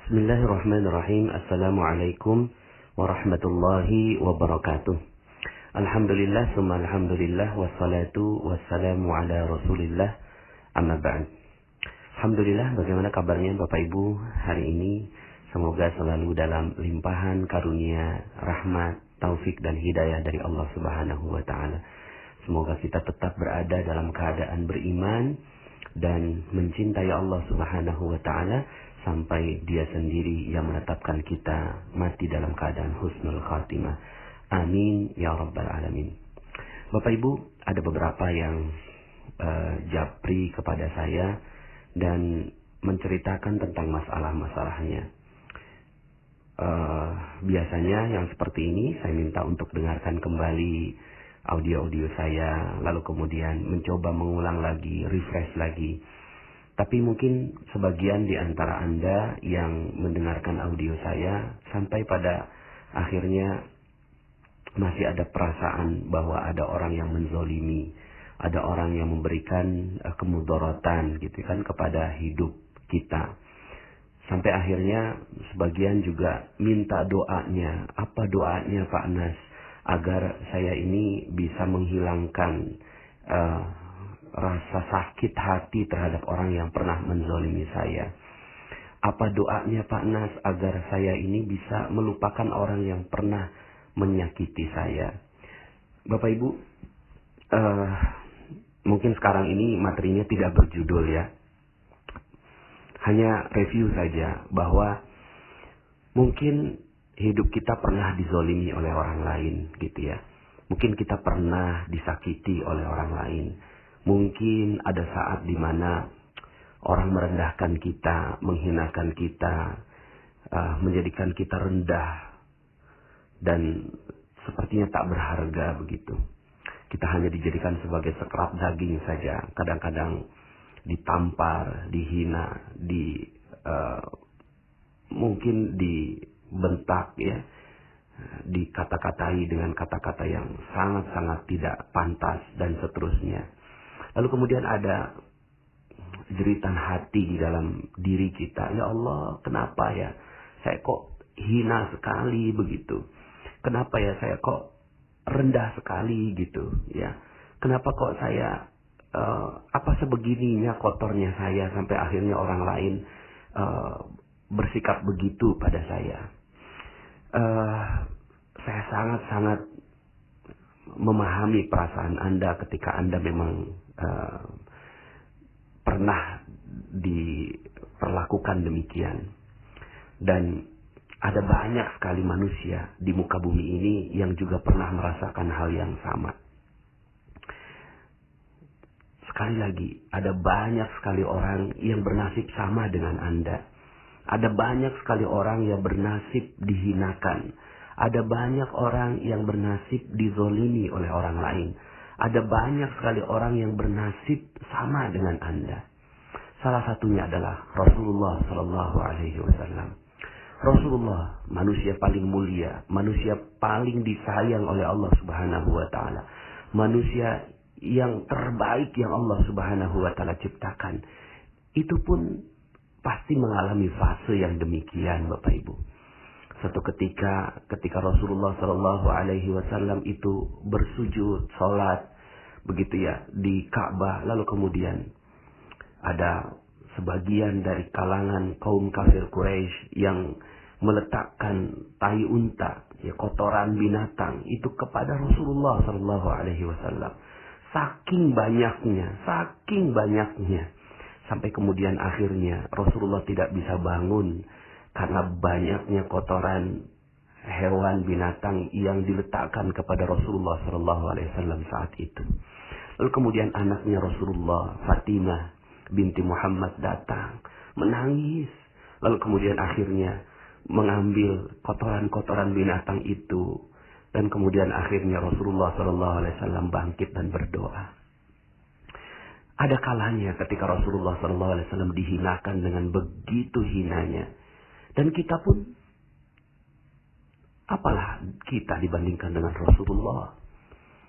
Bismillahirrahmanirrahim. Assalamualaikum warahmatullahi wabarakatuh. Alhamdulillah, summa alhamdulillah, wassalatu wassalamu ala rasulillah, amma ba'd. Alhamdulillah, bagaimana kabarnya Bapak Ibu hari ini? Semoga selalu dalam limpahan karunia, rahmat, taufik dan hidayah dari Allah Subhanahu wa taala. Semoga kita tetap berada dalam keadaan beriman dan mencintai Allah Subhanahu wa taala sampai Dia sendiri yang menetapkan kita mati dalam keadaan husnul khatimah. Amin ya rabbal alamin. Bapak Ibu, ada beberapa yang japri kepada saya dan menceritakan tentang masalah-masalahnya. Biasanya yang seperti ini saya minta untuk dengarkan kembali audio-audio saya, lalu kemudian mencoba mengulang lagi, refresh lagi. Tapi mungkin sebagian di antara Anda yang mendengarkan audio saya sampai pada akhirnya masih ada perasaan bahwa ada orang yang menzolimi, ada orang yang memberikan kemudorotan gitu kan kepada hidup kita. Sampai akhirnya sebagian juga minta doanya. Apa doanya Pak Nas? Agar saya ini bisa menghilangkan rasa sakit hati terhadap orang yang pernah menzolimi saya. Apa doanya Pak Nas agar saya ini bisa melupakan orang yang pernah menyakiti saya? Bapak Ibu, mungkin sekarang ini materinya tidak berjudul ya. Hanya review saja bahwa mungkin hidup kita pernah dizolimi oleh orang lain gitu ya. Mungkin kita pernah disakiti oleh orang lain. Mungkin ada saat di mana orang merendahkan kita, menghinakan kita, menjadikan kita rendah dan sepertinya tak berharga begitu. Kita hanya dijadikan sebagai sekerap daging saja. Kadang-kadang ditampar, dihina, mungkin dibentak ya, dikata-katai dengan kata-kata yang sangat-sangat tidak pantas dan seterusnya. Lalu kemudian ada jeritan hati di dalam diri kita. Ya Allah, kenapa ya saya kok hina sekali begitu? Kenapa ya saya kok rendah sekali gitu ya? Kenapa kok saya apa sebegininya kotornya saya sampai akhirnya orang lain bersikap begitu pada saya? Saya sangat-sangat memahami perasaan Anda ketika Anda memang pernah diperlakukan demikian. Dan ada banyak sekali manusia di muka bumi ini yang juga pernah merasakan hal yang sama. Sekali lagi, ada banyak sekali orang yang bernasib sama dengan Anda. Ada banyak sekali orang yang bernasib dihinakan. Ada banyak orang yang bernasib dizolimi oleh orang lain. Ada banyak sekali orang yang bernasib sama dengan Anda. Salah satunya adalah Rasulullah Sallallahu Alaihi Wasallam. Rasulullah, manusia paling mulia, manusia paling disayang oleh Allah Subhanahu Wa Taala, manusia yang terbaik yang Allah Subhanahu Wa Taala ciptakan. Itu pun pasti mengalami fase yang demikian, Bapak Ibu. Satu ketika Rasulullah Shallallahu Alaihi Wasallam itu bersujud, sholat, begitu ya di Ka'bah, lalu kemudian ada sebagian dari kalangan kaum kafir Quraisy yang meletakkan tai unta, ya kotoran binatang itu kepada Rasulullah Shallallahu Alaihi Wasallam. Saking banyaknya, sampai kemudian akhirnya Rasulullah tidak bisa bangun karena banyaknya kotoran hewan binatang yang diletakkan kepada Rasulullah SAW saat itu. Lalu kemudian anaknya Rasulullah, Fatimah binti Muhammad datang menangis. Lalu kemudian akhirnya mengambil kotoran-kotoran binatang itu. Dan kemudian akhirnya Rasulullah SAW bangkit dan berdoa. Ada kalanya ketika Rasulullah SAW dihinakan dengan begitu hinanya. Dan kita pun, apalah kita dibandingkan dengan Rasulullah.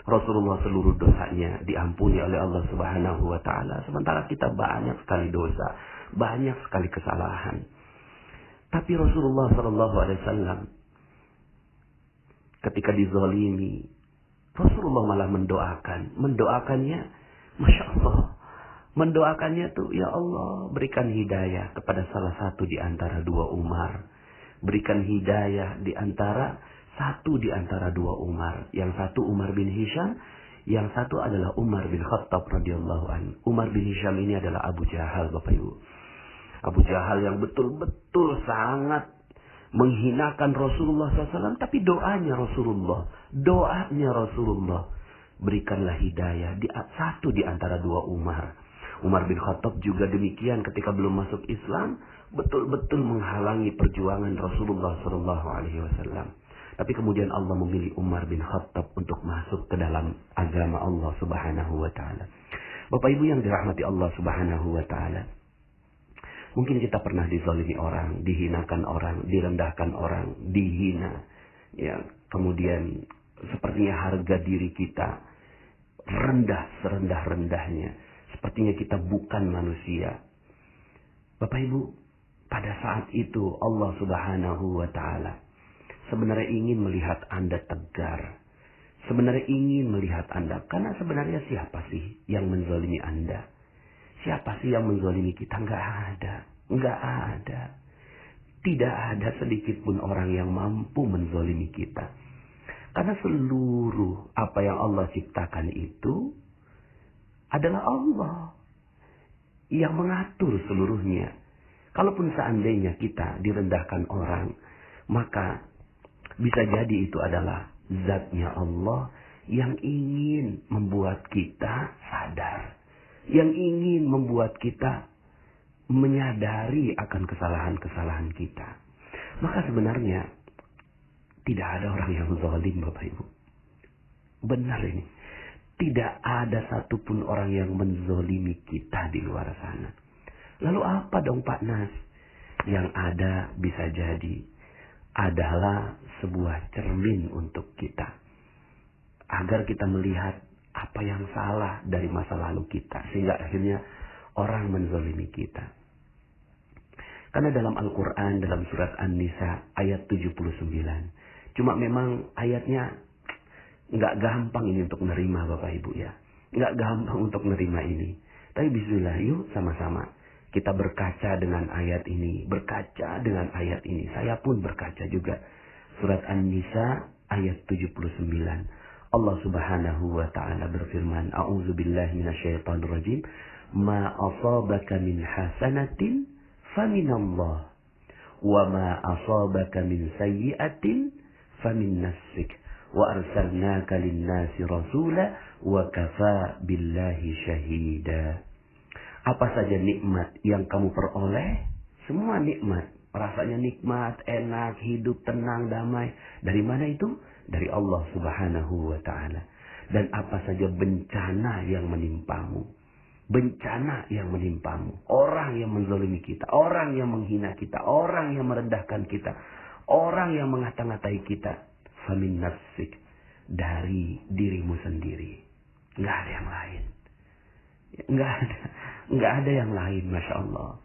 Rasulullah seluruh dosanya diampuni oleh Allah Subhanahu wa Ta'ala. Sementara kita banyak sekali dosa, banyak sekali kesalahan. Tapi Rasulullah SAW ketika dizalimi, Rasulullah malah mendoakannya, Masya Allah. Mendoakannya tuh, ya Allah, berikan hidayah kepada salah satu di antara dua Umar. Berikan hidayah di antara satu di antara dua Umar. Yang satu Umar bin Hisham, yang satu adalah Umar bin Khattab radhiyallahu anhu. Umar bin Hisham ini adalah Abu Jahal, Bapak Ibu. Abu Jahal yang betul-betul sangat menghinakan Rasulullah SAW. Tapi doanya Rasulullah, berikanlah hidayah di satu di antara dua Umar. Umar bin Khattab juga demikian, ketika belum masuk Islam, betul-betul menghalangi perjuangan Rasulullah SAW. Tapi kemudian Allah memilih Umar bin Khattab untuk masuk ke dalam agama Allah Subhanahu wa Ta'ala. Bapak Ibu yang dirahmati Allah Subhanahu wa Ta'ala, mungkin kita pernah dizalimi orang, dihinakan orang, direndahkan orang, dihina. Ya, kemudian sepertinya harga diri kita rendah serendah-rendahnya. Sepertinya kita bukan manusia. Bapak Ibu, pada saat itu Allah Subhanahu wa Ta'ala sebenarnya ingin melihat Anda tegar. Sebenarnya ingin melihat Anda. Karena sebenarnya siapa sih yang menzalimi Anda? Siapa sih yang menzalimi kita? Enggak ada. Tidak ada sedikit pun orang yang mampu menzalimi kita. Karena seluruh apa yang Allah ciptakan itu adalah Allah yang mengatur seluruhnya. Kalaupun seandainya kita direndahkan orang, maka bisa jadi itu adalah zatnya Allah yang ingin membuat kita sadar. Yang ingin membuat kita menyadari akan kesalahan-kesalahan kita. Maka sebenarnya tidak ada orang yang zalim, Bapak Ibu. Benar ini. Tidak ada satupun orang yang menzolimi kita di luar sana. Lalu apa dong Pak Nas? Yang ada bisa jadi adalah sebuah cermin untuk kita. Agar kita melihat apa yang salah dari masa lalu kita. Sehingga akhirnya orang menzolimi kita. Karena dalam Al-Quran, dalam surat An-Nisa ayat 79. Cuma memang ayatnya nggak gampang ini untuk menerima Bapak Ibu ya. Nggak gampang untuk menerima ini. Tapi bismillah, yuk sama-sama kita berkaca dengan ayat ini. Berkaca dengan ayat ini. Saya pun berkaca juga. Surat An-Nisa ayat 79. Allah Subhanahu wa Ta'ala berfirman, A'udzubillahi minasyaitonirrajim. Ma asabaka min hasanatin faminallah. Wa ma asabaka min sayyi'atin famin nafsik. Wa arsalnaka linnasi rasula wa kafa billahi syahida. Apa saja nikmat yang kamu peroleh, semua nikmat, rasanya nikmat, enak, hidup tenang, damai. Dari mana itu? Dari Allah Subhanahu wa Ta'ala. Dan apa saja bencana yang menimpamu, bencana yang menimpamu, orang yang menzalimi kita, orang yang menghina kita, orang yang merendahkan kita, orang yang mengata-ngatai kita, famin nafsik, dari dirimu sendiri. Nggak ada yang lain. Nggak ada yang lain, Masya Allah.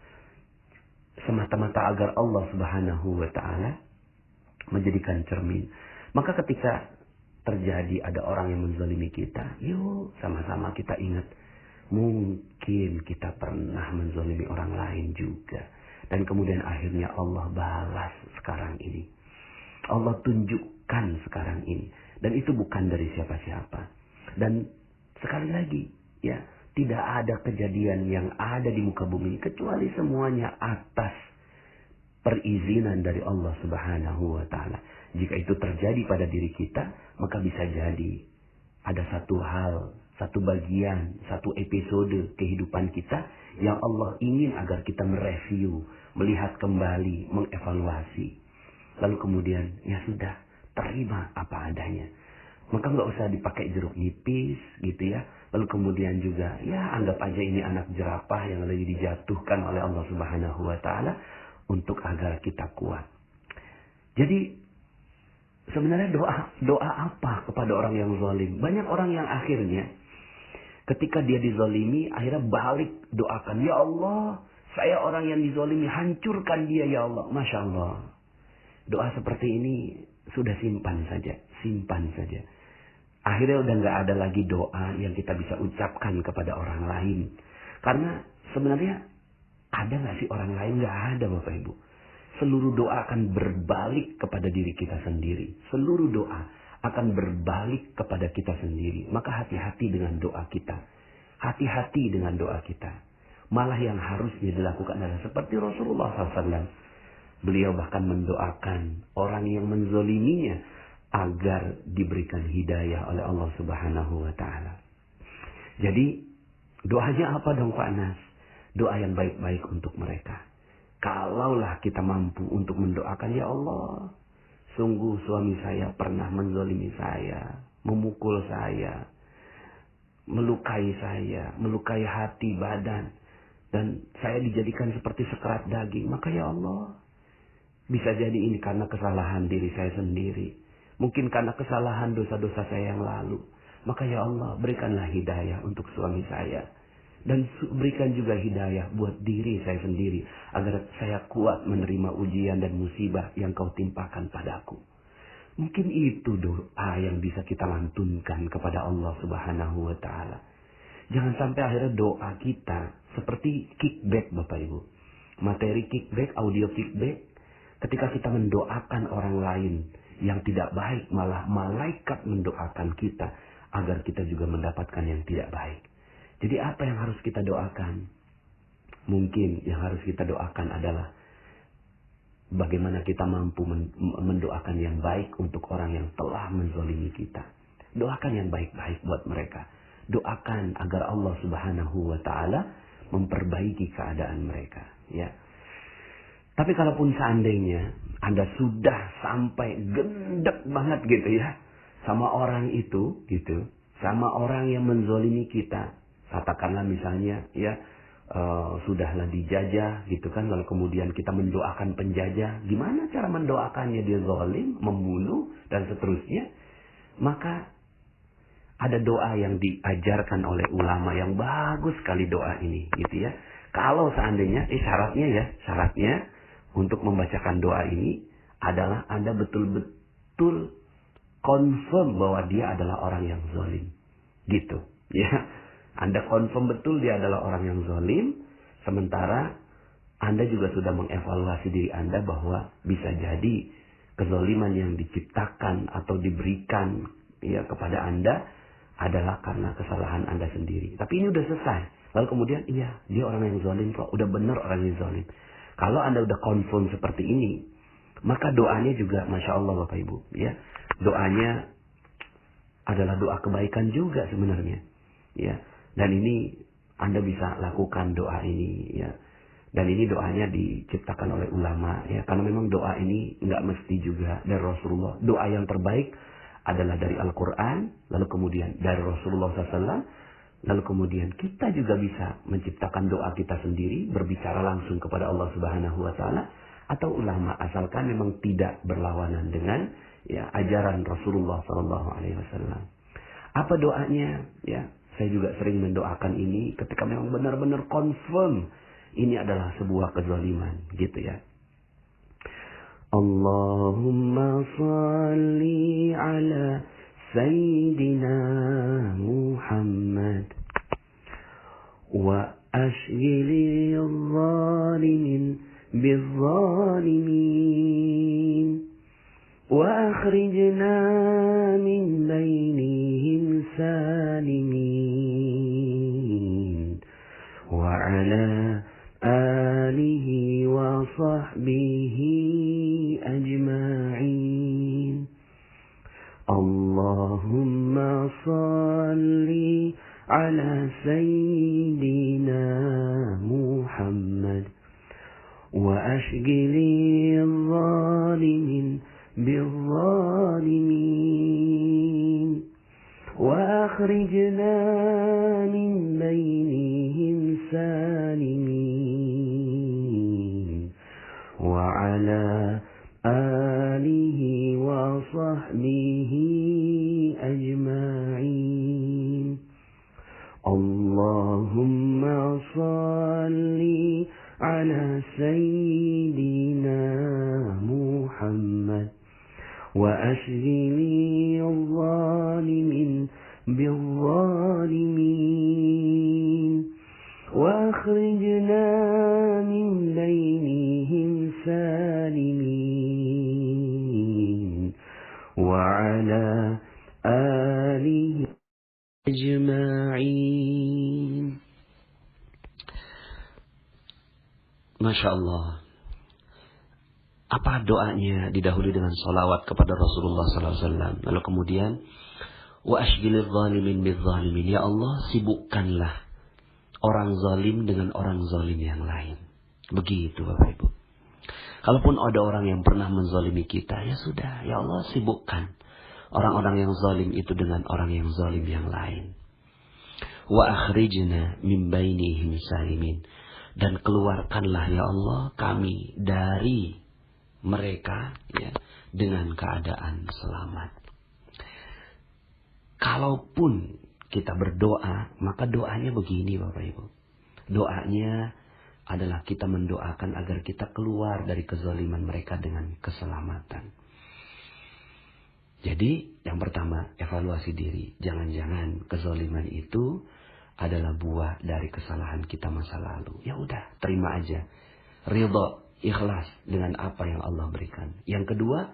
Semata-mata agar Allah Subhanahu wa Ta'ala menjadikan cermin. Maka ketika terjadi ada orang yang menzalimi kita, yuk sama-sama kita ingat, mungkin kita pernah menzalimi orang lain juga. Dan kemudian akhirnya Allah balas sekarang ini. Allah tunjukkan sekarang ini. Dan itu bukan dari siapa-siapa. Dan sekali lagi, ya, tidak ada kejadian yang ada di muka bumi kecuali semuanya atas perizinan dari Allah Subhanahu wa Ta'ala. Jika itu terjadi pada diri kita, maka bisa jadi ada satu hal, satu bagian, satu episode kehidupan kita yang Allah ingin agar kita mereview, melihat kembali, mengevaluasi. Lalu kemudian, ya sudah, terima apa adanya. Maka nggak usah dipakai jeruk nipis gitu ya. Lalu kemudian juga, ya anggap aja ini anak jerapah yang lagi dijatuhkan oleh Allah Subhanahu wa Ta'ala untuk agar kita kuat. Jadi sebenarnya doa apa kepada orang yang zalim? Banyak orang yang akhirnya ketika dia dizalimi, akhirnya balik doakan, ya Allah, Saya orang yang dizolimi, hancurkan dia ya Allah. Masya Allah. Doa seperti ini sudah simpan saja. Simpan saja. Akhirnya udah gak ada lagi doa yang kita bisa ucapkan kepada orang lain. Karena sebenarnya ada gak sih orang lain? Gak ada Bapak Ibu. Seluruh doa akan berbalik kepada diri kita sendiri. Seluruh doa akan berbalik kepada kita sendiri. Maka hati-hati dengan doa kita. Hati-hati dengan doa kita. Malah yang harusnya dilakukan adalah seperti Rasulullah SAW. Beliau bahkan mendoakan orang yang menzoliminya agar diberikan hidayah oleh Allah Subhanahu wa Ta'ala. Jadi doanya apa dong Pak Anas? Doa yang baik-baik untuk mereka. Kalaulah kita mampu untuk mendoakan, ya Allah, sungguh suami saya pernah menzolimi saya, memukul saya, melukai saya, melukai hati, badan, dan saya dijadikan seperti sekerat daging. Maka ya Allah, bisa jadi ini karena kesalahan diri saya sendiri. Mungkin karena kesalahan dosa-dosa saya yang lalu. Maka ya Allah, berikanlah hidayah untuk suami saya. Dan berikan juga hidayah buat diri saya sendiri. Agar saya kuat menerima ujian dan musibah yang kau timpakan padaku. Mungkin itu doa yang bisa kita lantunkan kepada Allah Subhanahu wa Ta'ala. Jangan sampai akhirnya doa kita seperti kickback Bapak Ibu. Materi kickback, audio kickback. Ketika kita mendoakan orang lain yang tidak baik, malah malaikat mendoakan kita agar kita juga mendapatkan yang tidak baik. Jadi apa yang harus kita doakan? Mungkin yang harus kita doakan adalah bagaimana kita mampu mendoakan yang baik untuk orang yang telah menzolimi kita. Doakan yang baik-baik buat mereka. Doakan agar Allah Subhanahu wa Ta'ala memperbaiki keadaan mereka. Ya. Tapi kalaupun seandainya Anda sudah sampai gendek banget gitu ya sama orang itu gitu, sama orang yang menzolimi kita. Katakanlah misalnya ya sudahlah dijajah gitu kan, lalu kemudian kita mendoakan penjajah. Gimana cara mendoakannya? Dia zalim, membunuh dan seterusnya. Maka ada doa yang diajarkan oleh ulama yang bagus sekali doa ini gitu ya. Kalau seandainya syaratnya untuk membacakan doa ini adalah Anda betul-betul confirm bahwa dia adalah orang yang zalim. Gitu ya. Anda confirm betul dia adalah orang yang zalim, sementara Anda juga sudah mengevaluasi diri Anda bahwa bisa jadi kezaliman yang diciptakan atau diberikan ya kepada Anda adalah karena kesalahan Anda sendiri. Tapi ini udah selesai. Lalu kemudian iya, dia orang yang zalim kok, udah benar orang yang zalim. Kalau Anda udah confirm seperti ini, maka doanya juga Masya Allah Bapak Ibu ya. Doanya adalah doa kebaikan juga sebenarnya. Ya. Dan ini Anda bisa lakukan doa ini ya. Dan ini doanya diciptakan oleh ulama ya. Karena memang doa ini nggak mesti juga dari Rasulullah. Doa yang terbaik adalah dari Al-Quran, lalu kemudian dari Rasulullah SAW, lalu kemudian kita juga bisa menciptakan doa kita sendiri, berbicara langsung kepada Allah Subhanahu Wa Taala, atau ulama, asalkan memang tidak berlawanan dengan ya ajaran Rasulullah SAW. Apa doanya? Ya. Saya juga sering mendoakan ini ketika memang benar-benar confirm ini adalah sebuah kezaliman gitu ya. Allahumma salli ala Sayyidina Muhammad wa ashghili al-zalimin bil-zalimin wa akhrijna min bainihim salimin wa ala alihi wa sahbihi ajma'in. Allahumma salli ala Sayyidina Muhammad wa ashghili al-zalimin بالظالمين وأخرجنا من بينهم سالمين وعلى آله وصحبه أجمعين. اللهم صل على سيدنا محمد وأشغل الظالمين بالظالمين وأخرجنا من بينهم سالمين وعلى آله أجمعين. Masya Allah. Apa doanya? Didahului dengan salawat kepada Rasulullah SAW. Lalu kemudian, wa ashghilil zalimin bil zalimin. Ya Allah, sibukkanlah orang zalim dengan orang zalim yang lain. Begitu Bapak Ibu. Kalaupun ada orang yang pernah menzalimi kita, ya sudah, ya Allah sibukkan orang-orang yang zalim itu dengan orang yang zalim yang lain. Wa akhrijna min bainihim salimin. Dan keluarkanlah ya Allah kami dari mereka ya, dengan keadaan selamat. Kalaupun kita berdoa, maka doanya begini Bapak Ibu. Doanya adalah kita mendoakan agar kita keluar dari kezaliman mereka dengan keselamatan. Jadi yang pertama, evaluasi diri. Jangan-jangan kezaliman itu adalah buah dari kesalahan kita masa lalu. Ya udah, terima aja. Ridha, ikhlas dengan apa yang Allah berikan. Yang kedua,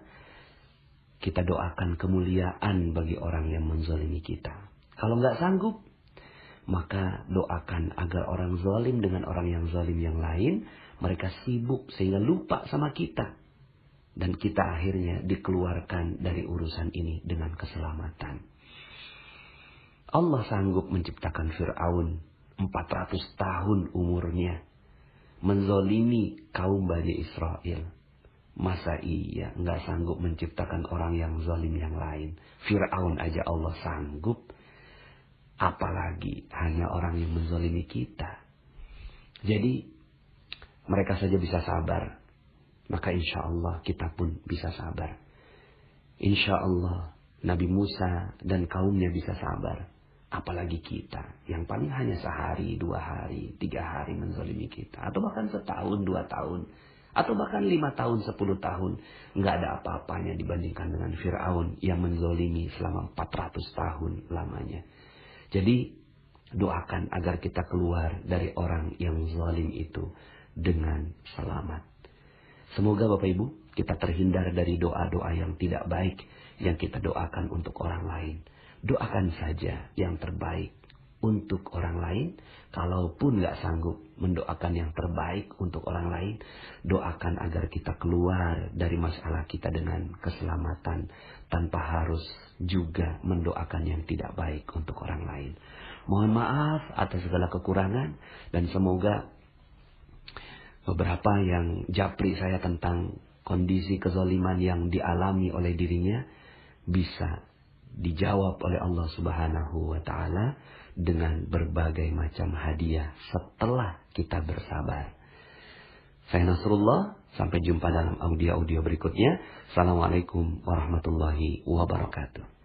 kita doakan kemuliaan bagi orang yang menzalimi kita. Kalau nggak sanggup, maka doakan agar orang zalim dengan orang yang zalim yang lain, mereka sibuk sehingga lupa sama kita. Dan kita akhirnya dikeluarkan dari urusan ini dengan keselamatan. Allah sanggup menciptakan Fir'aun 400 tahun umurnya. Menzalimi kaum Bani Israel. Masa iya nggak sanggup menciptakan orang yang zalim yang lain. Fir'aun aja Allah sanggup. Apalagi hanya orang yang menzalimi kita. Jadi mereka saja bisa sabar. Maka insya Allah kita pun bisa sabar. Insya Allah Nabi Musa dan kaumnya bisa sabar. Apalagi kita yang paling hanya sehari, 2 hari, 3 hari menzalimi kita. Atau bahkan setahun, 2 tahun. Atau bahkan 5 tahun, 10 tahun. Nggak ada apa-apanya dibandingkan dengan Fir'aun yang menzalimi selama 400 tahun lamanya. Jadi doakan agar kita keluar dari orang yang zalim itu dengan selamat. Semoga Bapak Ibu kita terhindar dari doa-doa yang tidak baik yang kita doakan untuk orang lain. Doakan saja yang terbaik untuk orang lain. Kalaupun nggak sanggup mendoakan yang terbaik untuk orang lain, doakan agar kita keluar dari masalah kita dengan keselamatan tanpa harus juga mendoakan yang tidak baik untuk orang lain. Mohon maaf atas segala kekurangan dan semoga beberapa yang japri saya tentang kondisi kezaliman yang dialami oleh dirinya bisa dijawab oleh Allah Subhanahu wa Ta'ala dengan berbagai macam hadiah setelah kita bersabar. Saya Nasrullah, sampai jumpa dalam audio-audio berikutnya. Assalamualaikum warahmatullahi wabarakatuh.